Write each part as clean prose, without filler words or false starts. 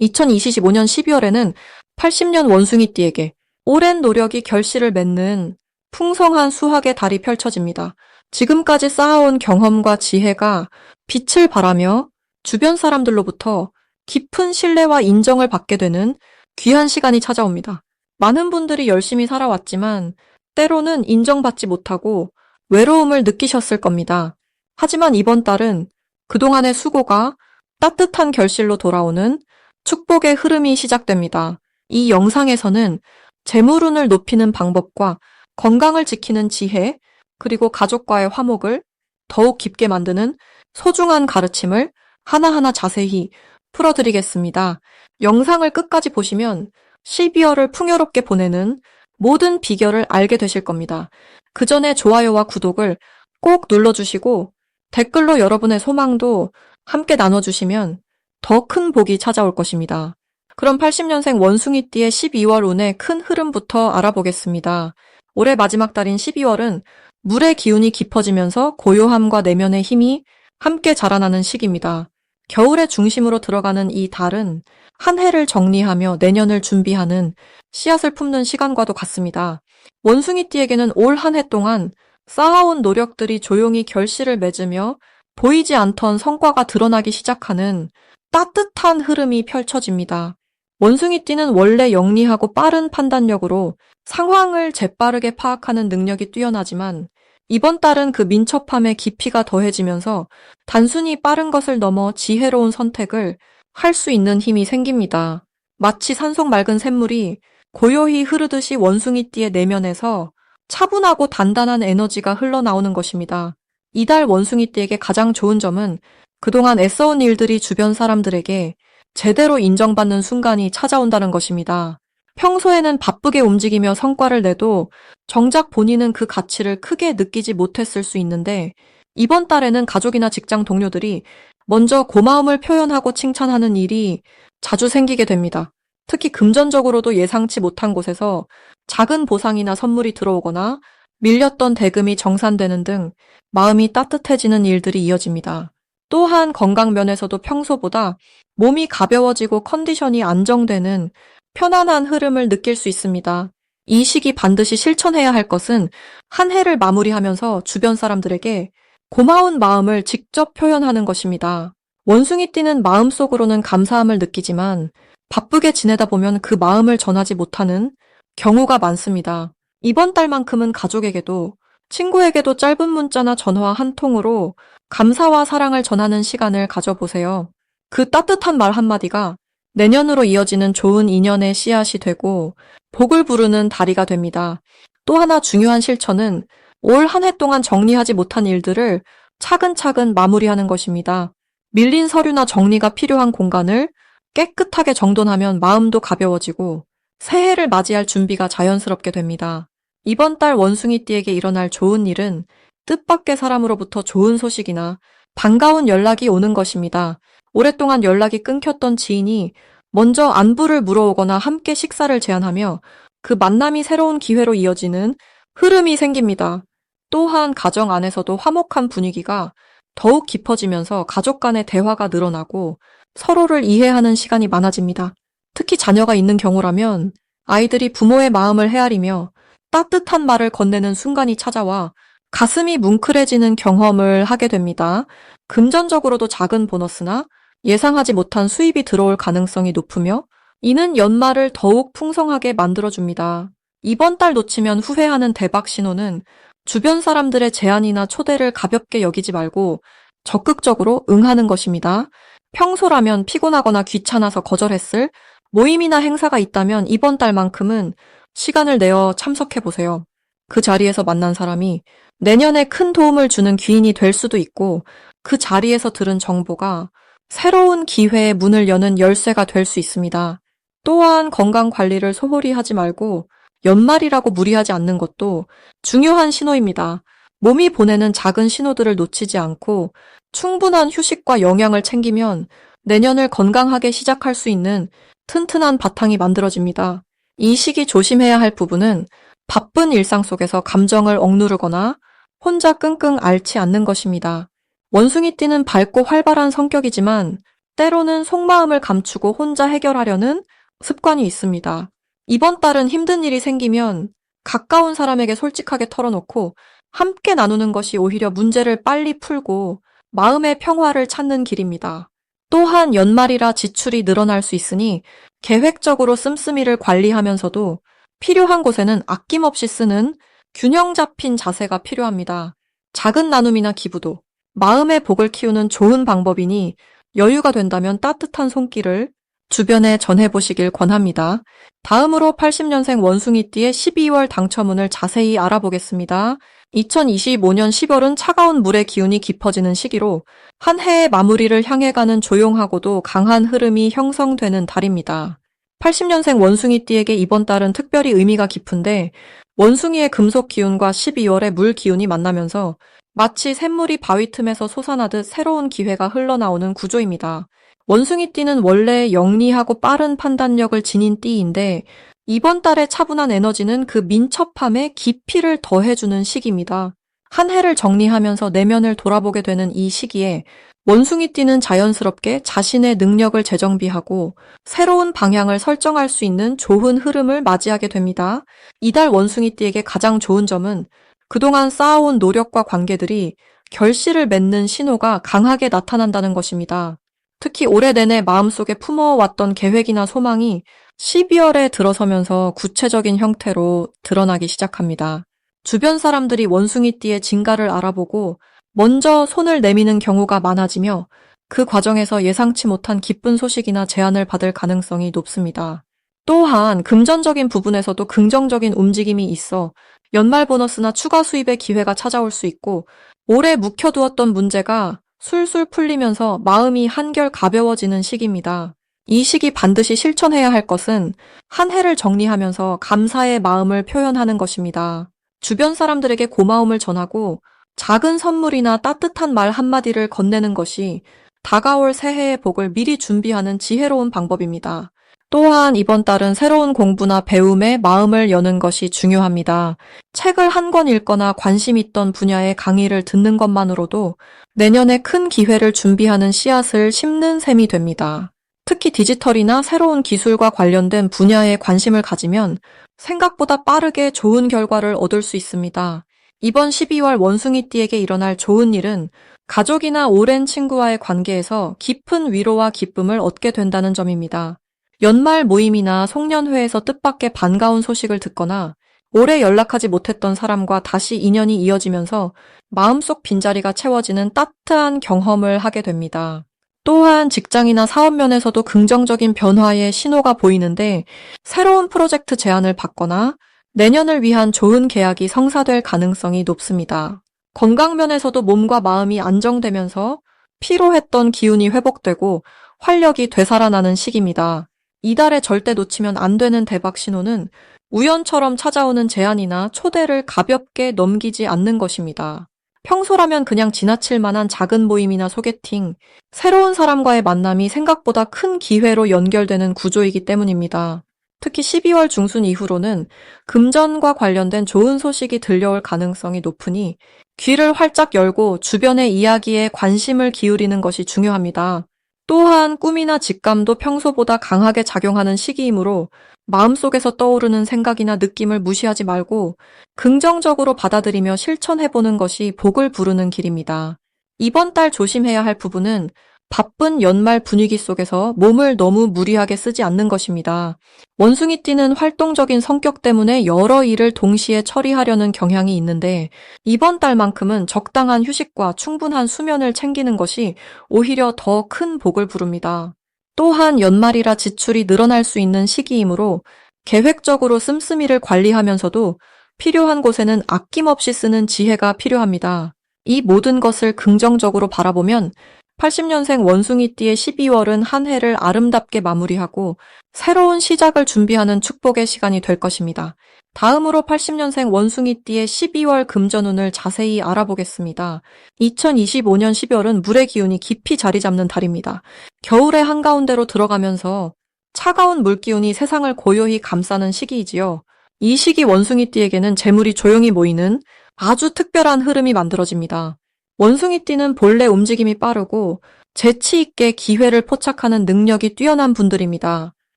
2025년 12월에는 80년 원숭이띠에게 오랜 노력이 결실을 맺는 풍성한 수학의 달이 펼쳐집니다. 지금까지 쌓아온 경험과 지혜가 빛을 발하며 주변 사람들로부터 깊은 신뢰와 인정을 받게 되는 귀한 시간이 찾아옵니다. 많은 분들이 열심히 살아왔지만 때로는 인정받지 못하고 외로움을 느끼셨을 겁니다. 하지만 이번 달은 그동안의 수고가 따뜻한 결실로 돌아오는 축복의 흐름이 시작됩니다. 이 영상에서는 재물운을 높이는 방법과 건강을 지키는 지혜, 그리고 가족과의 화목을 더욱 깊게 만드는 소중한 가르침을 하나하나 자세히 풀어드리겠습니다. 영상을 끝까지 보시면 12월을 풍요롭게 보내는 모든 비결을 알게 되실 겁니다. 그 전에 좋아요와 구독을 꼭 눌러주시고 댓글로 여러분의 소망도 함께 나눠주시면 더 큰 복이 찾아올 것입니다. 그럼 80년생 원숭이띠의 12월 운의 큰 흐름부터 알아보겠습니다. 올해 마지막 달인 12월은 물의 기운이 깊어지면서 고요함과 내면의 힘이 함께 자라나는 시기입니다. 겨울의 중심으로 들어가는 이 달은 한 해를 정리하며 내년을 준비하는 씨앗을 품는 시간과도 같습니다. 원숭이띠에게는 올 한 해 동안 쌓아온 노력들이 조용히 결실을 맺으며 보이지 않던 성과가 드러나기 시작하는 따뜻한 흐름이 펼쳐집니다. 원숭이띠는 원래 영리하고 빠른 판단력으로 상황을 재빠르게 파악하는 능력이 뛰어나지만 이번 달은 그 민첩함에 깊이가 더해지면서 단순히 빠른 것을 넘어 지혜로운 선택을 할 수 있는 힘이 생깁니다. 마치 산속 맑은 샘물이 고요히 흐르듯이 원숭이띠의 내면에서 차분하고 단단한 에너지가 흘러나오는 것입니다. 이달 원숭이띠에게 가장 좋은 점은 그동안 애써온 일들이 주변 사람들에게 제대로 인정받는 순간이 찾아온다는 것입니다. 평소에는 바쁘게 움직이며 성과를 내도 정작 본인은 그 가치를 크게 느끼지 못했을 수 있는데 이번 달에는 가족이나 직장 동료들이 먼저 고마움을 표현하고 칭찬하는 일이 자주 생기게 됩니다. 특히 금전적으로도 예상치 못한 곳에서 작은 보상이나 선물이 들어오거나 밀렸던 대금이 정산되는 등 마음이 따뜻해지는 일들이 이어집니다. 또한 건강 면에서도 평소보다 몸이 가벼워지고 컨디션이 안정되는 편안한 흐름을 느낄 수 있습니다. 이 시기 반드시 실천해야 할 것은 한 해를 마무리하면서 주변 사람들에게 고마운 마음을 직접 표현하는 것입니다. 원숭이띠는 마음속으로는 감사함을 느끼지만 바쁘게 지내다 보면 그 마음을 전하지 못하는 경우가 많습니다. 이번 달만큼은 가족에게도 친구에게도 짧은 문자나 전화 한 통으로 감사와 사랑을 전하는 시간을 가져보세요. 그 따뜻한 말 한마디가 내년으로 이어지는 좋은 인연의 씨앗이 되고 복을 부르는 다리가 됩니다. 또 하나 중요한 실천은 올 한 해 동안 정리하지 못한 일들을 차근차근 마무리하는 것입니다. 밀린 서류나 정리가 필요한 공간을 깨끗하게 정돈하면 마음도 가벼워지고 새해를 맞이할 준비가 자연스럽게 됩니다. 이번 달 원숭이띠에게 일어날 좋은 일은 뜻밖의 사람으로부터 좋은 소식이나 반가운 연락이 오는 것입니다. 오랫동안 연락이 끊겼던 지인이 먼저 안부를 물어오거나 함께 식사를 제안하며 그 만남이 새로운 기회로 이어지는 흐름이 생깁니다. 또한 가정 안에서도 화목한 분위기가 더욱 깊어지면서 가족 간의 대화가 늘어나고 서로를 이해하는 시간이 많아집니다. 특히 자녀가 있는 경우라면 아이들이 부모의 마음을 헤아리며 따뜻한 말을 건네는 순간이 찾아와 가슴이 뭉클해지는 경험을 하게 됩니다. 금전적으로도 작은 보너스나 예상하지 못한 수입이 들어올 가능성이 높으며 이는 연말을 더욱 풍성하게 만들어줍니다. 이번 달 놓치면 후회하는 대박 신호는 주변 사람들의 제안이나 초대를 가볍게 여기지 말고 적극적으로 응하는 것입니다. 평소라면 피곤하거나 귀찮아서 거절했을 모임이나 행사가 있다면 이번 달만큼은 시간을 내어 참석해보세요. 그 자리에서 만난 사람이 내년에 큰 도움을 주는 귀인이 될 수도 있고 그 자리에서 들은 정보가 새로운 기회의 문을 여는 열쇠가 될 수 있습니다. 또한 건강 관리를 소홀히 하지 말고 연말이라고 무리하지 않는 것도 중요한 신호입니다. 몸이 보내는 작은 신호들을 놓치지 않고 충분한 휴식과 영양을 챙기면 내년을 건강하게 시작할 수 있는 튼튼한 바탕이 만들어집니다. 이 시기 조심해야 할 부분은 바쁜 일상 속에서 감정을 억누르거나 혼자 끙끙 앓지 않는 것입니다. 원숭이띠는 밝고 활발한 성격이지만 때로는 속마음을 감추고 혼자 해결하려는 습관이 있습니다. 이번 달은 힘든 일이 생기면 가까운 사람에게 솔직하게 털어놓고 함께 나누는 것이 오히려 문제를 빨리 풀고 마음의 평화를 찾는 길입니다. 또한 연말이라 지출이 늘어날 수 있으니 계획적으로 씀씀이를 관리하면서도 필요한 곳에는 아낌없이 쓰는 균형 잡힌 자세가 필요합니다. 작은 나눔이나 기부도 마음의 복을 키우는 좋은 방법이니 여유가 된다면 따뜻한 손길을 주변에 전해보시길 권합니다. 다음으로 80년생 원숭이띠의 12월 당첨운을 자세히 알아보겠습니다. 2025년 10월은 차가운 물의 기운이 깊어지는 시기로 한 해의 마무리를 향해 가는 조용하고도 강한 흐름이 형성되는 달입니다. 80년생 원숭이띠에게 이번 달은 특별히 의미가 깊은데 원숭이의 금속 기운과 12월의 물 기운이 만나면서 마치 샘물이 바위 틈에서 솟아나듯 새로운 기회가 흘러나오는 구조입니다. 원숭이띠는 원래 영리하고 빠른 판단력을 지닌 띠인데 이번 달의 차분한 에너지는 그 민첩함에 깊이를 더해주는 시기입니다. 한 해를 정리하면서 내면을 돌아보게 되는 이 시기에 원숭이띠는 자연스럽게 자신의 능력을 재정비하고 새로운 방향을 설정할 수 있는 좋은 흐름을 맞이하게 됩니다. 이달 원숭이띠에게 가장 좋은 점은 그동안 쌓아온 노력과 관계들이 결실을 맺는 신호가 강하게 나타난다는 것입니다. 특히 올해 내내 마음속에 품어왔던 계획이나 소망이 12월에 들어서면서 구체적인 형태로 드러나기 시작합니다. 주변 사람들이 원숭이띠의 진가를 알아보고 먼저 손을 내미는 경우가 많아지며 그 과정에서 예상치 못한 기쁜 소식이나 제안을 받을 가능성이 높습니다. 또한 금전적인 부분에서도 긍정적인 움직임이 있어 연말 보너스나 추가 수입의 기회가 찾아올 수 있고 오래 묵혀두었던 문제가 술술 풀리면서 마음이 한결 가벼워지는 시기입니다. 이 시기 반드시 실천해야 할 것은 한 해를 정리하면서 감사의 마음을 표현하는 것입니다. 주변 사람들에게 고마움을 전하고 작은 선물이나 따뜻한 말 한마디를 건네는 것이 다가올 새해의 복을 미리 준비하는 지혜로운 방법입니다. 또한 이번 달은 새로운 공부나 배움에 마음을 여는 것이 중요합니다. 책을 한 권 읽거나 관심 있던 분야의 강의를 듣는 것만으로도 내년에 큰 기회를 준비하는 씨앗을 심는 셈이 됩니다. 특히 디지털이나 새로운 기술과 관련된 분야에 관심을 가지면 생각보다 빠르게 좋은 결과를 얻을 수 있습니다. 이번 12월 원숭이띠에게 일어날 좋은 일은 가족이나 오랜 친구와의 관계에서 깊은 위로와 기쁨을 얻게 된다는 점입니다. 연말 모임이나 송년회에서 뜻밖의 반가운 소식을 듣거나 오래 연락하지 못했던 사람과 다시 인연이 이어지면서 마음속 빈자리가 채워지는 따뜻한 경험을 하게 됩니다. 또한 직장이나 사업 면에서도 긍정적인 변화의 신호가 보이는데 새로운 프로젝트 제안을 받거나 내년을 위한 좋은 계약이 성사될 가능성이 높습니다. 건강 면에서도 몸과 마음이 안정되면서 피로했던 기운이 회복되고 활력이 되살아나는 시기입니다. 이달에 절대 놓치면 안 되는 대박 신호는 우연처럼 찾아오는 제안이나 초대를 가볍게 넘기지 않는 것입니다. 평소라면 그냥 지나칠 만한 작은 모임이나 소개팅, 새로운 사람과의 만남이 생각보다 큰 기회로 연결되는 구조이기 때문입니다. 특히 12월 중순 이후로는 금전과 관련된 좋은 소식이 들려올 가능성이 높으니 귀를 활짝 열고 주변의 이야기에 관심을 기울이는 것이 중요합니다. 또한 꿈이나 직감도 평소보다 강하게 작용하는 시기이므로 마음속에서 떠오르는 생각이나 느낌을 무시하지 말고 긍정적으로 받아들이며 실천해보는 것이 복을 부르는 길입니다. 이번 달 조심해야 할 부분은 바쁜 연말 분위기 속에서 몸을 너무 무리하게 쓰지 않는 것입니다. 원숭이띠는 활동적인 성격 때문에 여러 일을 동시에 처리하려는 경향이 있는데 이번 달만큼은 적당한 휴식과 충분한 수면을 챙기는 것이 오히려 더 큰 복을 부릅니다. 또한 연말이라 지출이 늘어날 수 있는 시기이므로 계획적으로 씀씀이를 관리하면서도 필요한 곳에는 아낌없이 쓰는 지혜가 필요합니다. 이 모든 것을 긍정적으로 바라보면 80년생 원숭이띠의 12월은 한 해를 아름답게 마무리하고 새로운 시작을 준비하는 축복의 시간이 될 것입니다. 다음으로 80년생 원숭이띠의 12월 금전운을 자세히 알아보겠습니다. 2025년 12월은 물의 기운이 깊이 자리 잡는 달입니다. 겨울의 한가운데로 들어가면서 차가운 물기운이 세상을 고요히 감싸는 시기이지요. 이 시기 원숭이띠에게는 재물이 조용히 모이는 아주 특별한 흐름이 만들어집니다. 원숭이띠는 본래 움직임이 빠르고 재치 있게 기회를 포착하는 능력이 뛰어난 분들입니다.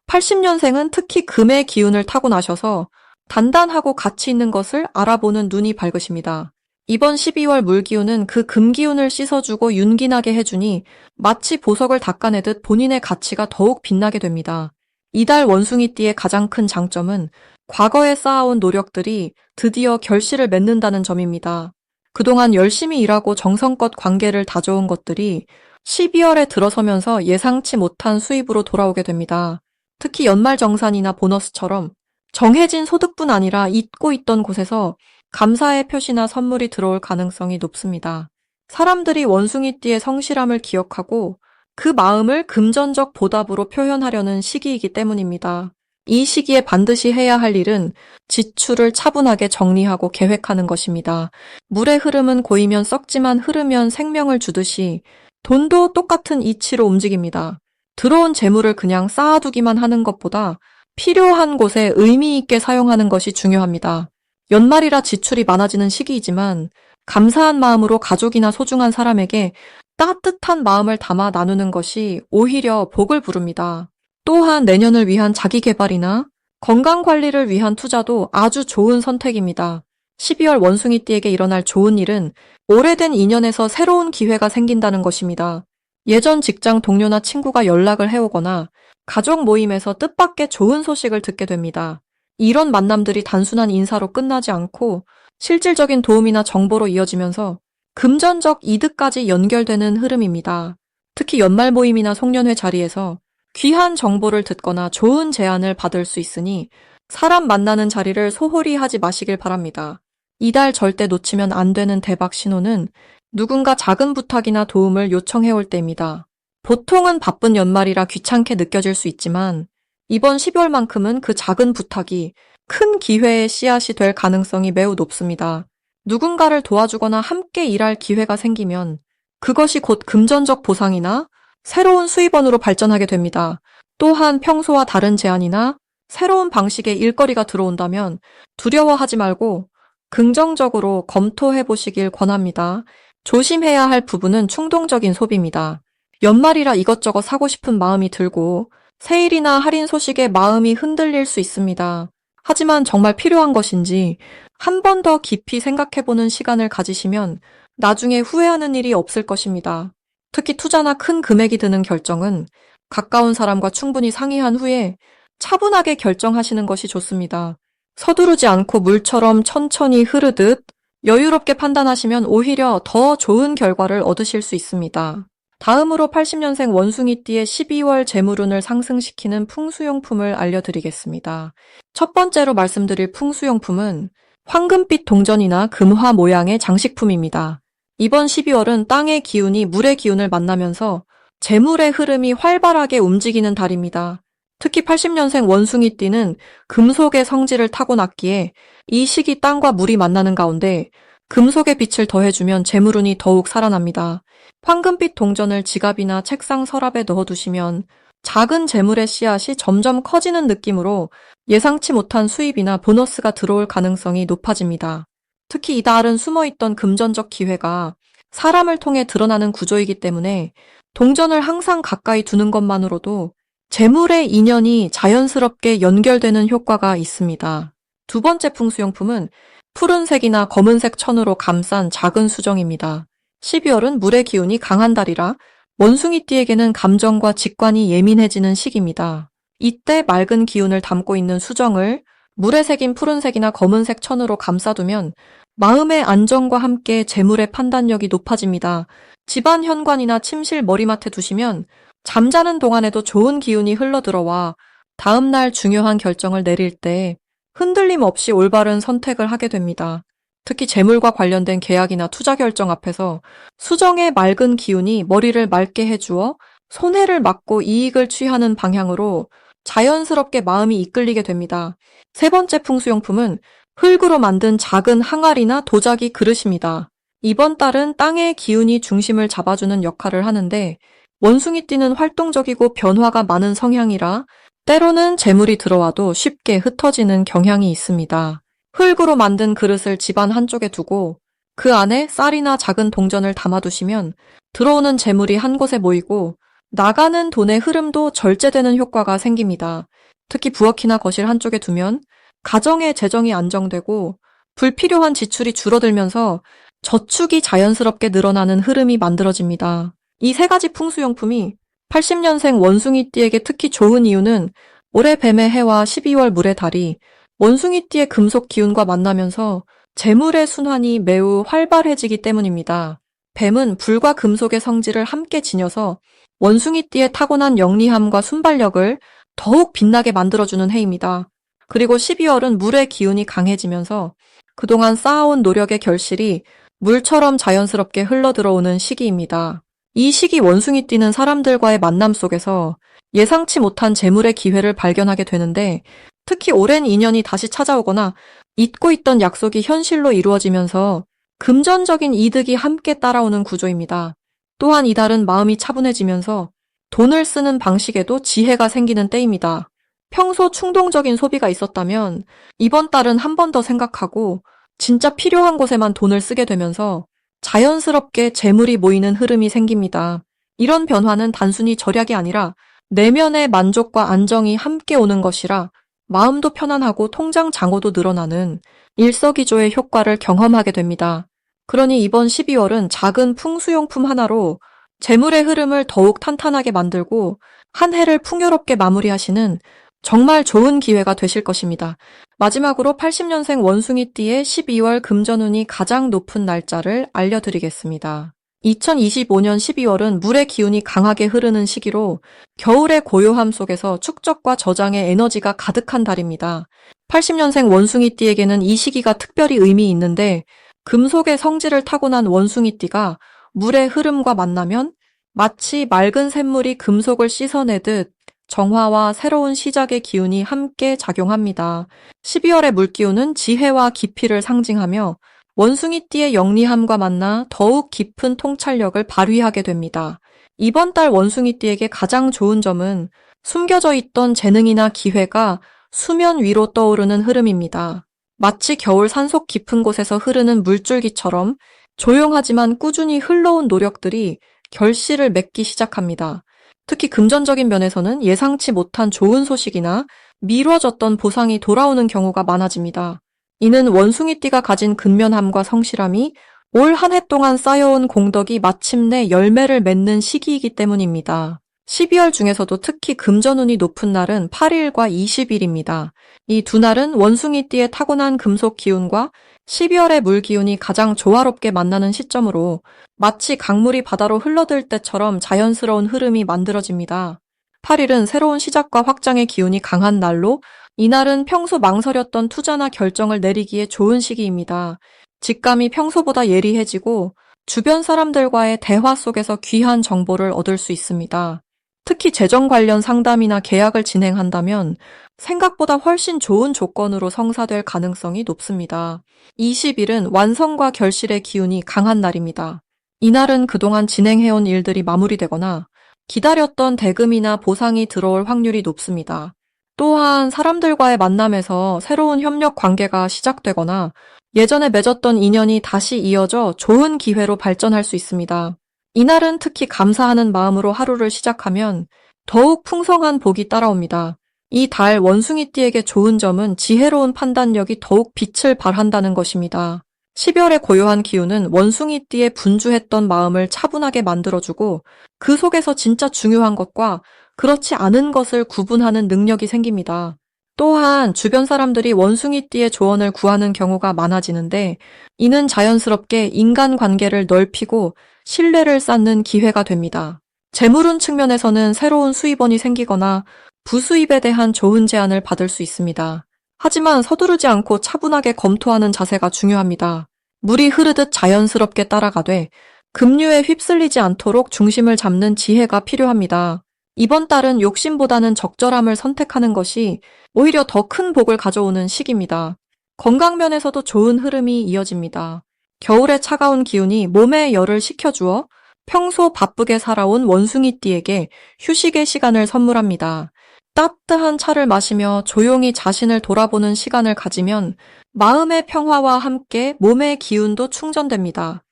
80년생은 특히 금의 기운을 타고나셔서 단단하고 가치 있는 것을 알아보는 눈이 밝으십니다. 이번 12월 물기운은 그 금기운을 씻어주고 윤기나게 해주니 마치 보석을 닦아내듯 본인의 가치가 더욱 빛나게 됩니다. 이달 원숭이띠의 가장 큰 장점은 과거에 쌓아온 노력들이 드디어 결실을 맺는다는 점입니다. 그동안 열심히 일하고 정성껏 관계를 다져온 것들이 12월에 들어서면서 예상치 못한 수입으로 돌아오게 됩니다. 특히 연말정산이나 보너스처럼 정해진 소득뿐 아니라 잊고 있던 곳에서 감사의 표시나 선물이 들어올 가능성이 높습니다. 사람들이 원숭이띠의 성실함을 기억하고 그 마음을 금전적 보답으로 표현하려는 시기이기 때문입니다. 이 시기에 반드시 해야 할 일은 지출을 차분하게 정리하고 계획하는 것입니다. 물의 흐름은 고이면 썩지만 흐르면 생명을 주듯이 돈도 똑같은 이치로 움직입니다. 들어온 재물을 그냥 쌓아두기만 하는 것보다 필요한 곳에 의미 있게 사용하는 것이 중요합니다. 연말이라 지출이 많아지는 시기이지만 감사한 마음으로 가족이나 소중한 사람에게 따뜻한 마음을 담아 나누는 것이 오히려 복을 부릅니다. 또한 내년을 위한 자기 개발이나 건강 관리를 위한 투자도 아주 좋은 선택입니다. 12월 원숭이띠에게 일어날 좋은 일은 오래된 인연에서 새로운 기회가 생긴다는 것입니다. 예전 직장 동료나 친구가 연락을 해오거나 가족 모임에서 뜻밖의 좋은 소식을 듣게 됩니다. 이런 만남들이 단순한 인사로 끝나지 않고 실질적인 도움이나 정보로 이어지면서 금전적 이득까지 연결되는 흐름입니다. 특히 연말 모임이나 송년회 자리에서 귀한 정보를 듣거나 좋은 제안을 받을 수 있으니 사람 만나는 자리를 소홀히 하지 마시길 바랍니다. 이달 절대 놓치면 안 되는 대박 신호는 누군가 작은 부탁이나 도움을 요청해 올 때입니다. 보통은 바쁜 연말이라 귀찮게 느껴질 수 있지만 이번 12월만큼은 그 작은 부탁이 큰 기회의 씨앗이 될 가능성이 매우 높습니다. 누군가를 도와주거나 함께 일할 기회가 생기면 그것이 곧 금전적 보상이나 새로운 수입원으로 발전하게 됩니다. 또한 평소와 다른 제안이나 새로운 방식의 일거리가 들어온다면 두려워하지 말고 긍정적으로 검토해 보시길 권합니다. 조심해야 할 부분은 충동적인 소비입니다. 연말이라 이것저것 사고 싶은 마음이 들고 세일이나 할인 소식에 마음이 흔들릴 수 있습니다. 하지만 정말 필요한 것인지 한 번 더 깊이 생각해보는 시간을 가지시면 나중에 후회하는 일이 없을 것입니다. 특히 투자나 큰 금액이 드는 결정은 가까운 사람과 충분히 상의한 후에 차분하게 결정하시는 것이 좋습니다. 서두르지 않고 물처럼 천천히 흐르듯 여유롭게 판단하시면 오히려 더 좋은 결과를 얻으실 수 있습니다. 다음으로 80년생 원숭이띠의 12월 재물운을 상승시키는 풍수용품을 알려드리겠습니다. 첫 번째로 말씀드릴 풍수용품은 황금빛 동전이나 금화 모양의 장식품입니다. 이번 12월은 땅의 기운이 물의 기운을 만나면서 재물의 흐름이 활발하게 움직이는 달입니다. 특히 80년생 원숭이띠는 금속의 성질을 타고났기에 이 시기 땅과 물이 만나는 가운데 금속의 빛을 더해주면 재물운이 더욱 살아납니다. 황금빛 동전을 지갑이나 책상 서랍에 넣어두시면 작은 재물의 씨앗이 점점 커지는 느낌으로 예상치 못한 수입이나 보너스가 들어올 가능성이 높아집니다. 특히 이달은 숨어있던 금전적 기회가 사람을 통해 드러나는 구조이기 때문에 동전을 항상 가까이 두는 것만으로도 재물의 인연이 자연스럽게 연결되는 효과가 있습니다. 두 번째 풍수용품은 푸른색이나 검은색 천으로 감싼 작은 수정입니다. 12월은 물의 기운이 강한 달이라 원숭이띠에게는 감정과 직관이 예민해지는 시기입니다. 이때 맑은 기운을 담고 있는 수정을 물에 새긴 푸른색이나 검은색 천으로 감싸두면 마음의 안정과 함께 재물의 판단력이 높아집니다. 집안 현관이나 침실 머리맡에 두시면 잠자는 동안에도 좋은 기운이 흘러들어와 다음날 중요한 결정을 내릴 때 흔들림 없이 올바른 선택을 하게 됩니다. 특히 재물과 관련된 계약이나 투자 결정 앞에서 수정의 맑은 기운이 머리를 맑게 해주어 손해를 막고 이익을 취하는 방향으로 자연스럽게 마음이 이끌리게 됩니다. 세 번째 풍수용품은 흙으로 만든 작은 항아리나 도자기 그릇입니다. 이번 달은 땅의 기운이 중심을 잡아주는 역할을 하는데 원숭이띠는 활동적이고 변화가 많은 성향이라 때로는 재물이 들어와도 쉽게 흩어지는 경향이 있습니다. 흙으로 만든 그릇을 집안 한쪽에 두고 그 안에 쌀이나 작은 동전을 담아두시면 들어오는 재물이 한 곳에 모이고 나가는 돈의 흐름도 절제되는 효과가 생깁니다. 특히 부엌이나 거실 한쪽에 두면 가정의 재정이 안정되고 불필요한 지출이 줄어들면서 저축이 자연스럽게 늘어나는 흐름이 만들어집니다. 이 세 가지 풍수용품이 80년생 원숭이띠에게 특히 좋은 이유는 올해 뱀의 해와 12월 물의 달이 원숭이띠의 금속 기운과 만나면서 재물의 순환이 매우 활발해지기 때문입니다. 뱀은 불과 금속의 성질을 함께 지녀서 원숭이띠의 타고난 영리함과 순발력을 더욱 빛나게 만들어주는 해입니다. 그리고 12월은 물의 기운이 강해지면서 그동안 쌓아온 노력의 결실이 물처럼 자연스럽게 흘러들어오는 시기입니다. 이 시기 원숭이띠는 사람들과의 만남 속에서 예상치 못한 재물의 기회를 발견하게 되는데 특히 오랜 인연이 다시 찾아오거나 잊고 있던 약속이 현실로 이루어지면서 금전적인 이득이 함께 따라오는 구조입니다. 또한 이달은 마음이 차분해지면서 돈을 쓰는 방식에도 지혜가 생기는 때입니다. 평소 충동적인 소비가 있었다면 이번 달은 한 번 더 생각하고 진짜 필요한 곳에만 돈을 쓰게 되면서 자연스럽게 재물이 모이는 흐름이 생깁니다. 이런 변화는 단순히 절약이 아니라 내면의 만족과 안정이 함께 오는 것이라 마음도 편안하고 통장 잔고도 늘어나는 일석이조의 효과를 경험하게 됩니다. 그러니 이번 12월은 작은 풍수용품 하나로 재물의 흐름을 더욱 탄탄하게 만들고 한 해를 풍요롭게 마무리하시는 정말 좋은 기회가 되실 것입니다. 마지막으로 80년생 원숭이띠의 12월 금전운이 가장 높은 날짜를 알려드리겠습니다. 2025년 12월은 물의 기운이 강하게 흐르는 시기로 겨울의 고요함 속에서 축적과 저장의 에너지가 가득한 달입니다. 80년생 원숭이띠에게는 이 시기가 특별히 의미 있는데 금속의 성질을 타고난 원숭이띠가 물의 흐름과 만나면 마치 맑은 샘물이 금속을 씻어내듯 정화와 새로운 시작의 기운이 함께 작용합니다. 12월의 물기운은 지혜와 깊이를 상징하며 원숭이띠의 영리함과 만나 더욱 깊은 통찰력을 발휘하게 됩니다. 이번 달 원숭이띠에게 가장 좋은 점은 숨겨져 있던 재능이나 기회가 수면 위로 떠오르는 흐름입니다. 마치 겨울 산속 깊은 곳에서 흐르는 물줄기처럼 조용하지만 꾸준히 흘러온 노력들이 결실을 맺기 시작합니다. 특히 금전적인 면에서는 예상치 못한 좋은 소식이나 미뤄졌던 보상이 돌아오는 경우가 많아집니다. 이는 원숭이띠가 가진 근면함과 성실함이 올 한 해 동안 쌓여온 공덕이 마침내 열매를 맺는 시기이기 때문입니다. 12월 중에서도 특히 금전운이 높은 날은 8일과 20일입니다. 이 두 날은 원숭이띠의 타고난 금속 기운과 12월의 물 기운이 가장 조화롭게 만나는 시점으로 마치 강물이 바다로 흘러들 때처럼 자연스러운 흐름이 만들어집니다. 8일은 새로운 시작과 확장의 기운이 강한 날로 이날은 평소 망설였던 투자나 결정을 내리기에 좋은 시기입니다. 직감이 평소보다 예리해지고 주변 사람들과의 대화 속에서 귀한 정보를 얻을 수 있습니다. 특히 재정 관련 상담이나 계약을 진행한다면 생각보다 훨씬 좋은 조건으로 성사될 가능성이 높습니다. 20일은 완성과 결실의 기운이 강한 날입니다. 이날은 그동안 진행해온 일들이 마무리되거나 기다렸던 대금이나 보상이 들어올 확률이 높습니다. 또한 사람들과의 만남에서 새로운 협력 관계가 시작되거나 예전에 맺었던 인연이 다시 이어져 좋은 기회로 발전할 수 있습니다. 이날은 특히 감사하는 마음으로 하루를 시작하면 더욱 풍성한 복이 따라옵니다. 이 달 원숭이띠에게 좋은 점은 지혜로운 판단력이 더욱 빛을 발한다는 것입니다. 12월의 고요한 기운은 원숭이띠의 분주했던 마음을 차분하게 만들어주고 그 속에서 진짜 중요한 것과 그렇지 않은 것을 구분하는 능력이 생깁니다. 또한 주변 사람들이 원숭이띠의 조언을 구하는 경우가 많아지는데 이는 자연스럽게 인간관계를 넓히고 신뢰를 쌓는 기회가 됩니다. 재물운 측면에서는 새로운 수입원이 생기거나 부수입에 대한 좋은 제안을 받을 수 있습니다. 하지만 서두르지 않고 차분하게 검토하는 자세가 중요합니다. 물이 흐르듯 자연스럽게 따라가되 급류에 휩쓸리지 않도록 중심을 잡는 지혜가 필요합니다. 이번 달은 욕심보다는 적절함을 선택하는 것이 오히려 더 큰 복을 가져오는 시기입니다. 건강 면에서도 좋은 흐름이 이어집니다. 겨울의 차가운 기운이 몸에 열을 식혀주어 평소 바쁘게 살아온 원숭이띠에게 휴식의 시간을 선물합니다. 따뜻한 차를 마시며 조용히 자신을 돌아보는 시간을 가지면 마음의 평화와 함께 몸의 기운도 충전됩니다.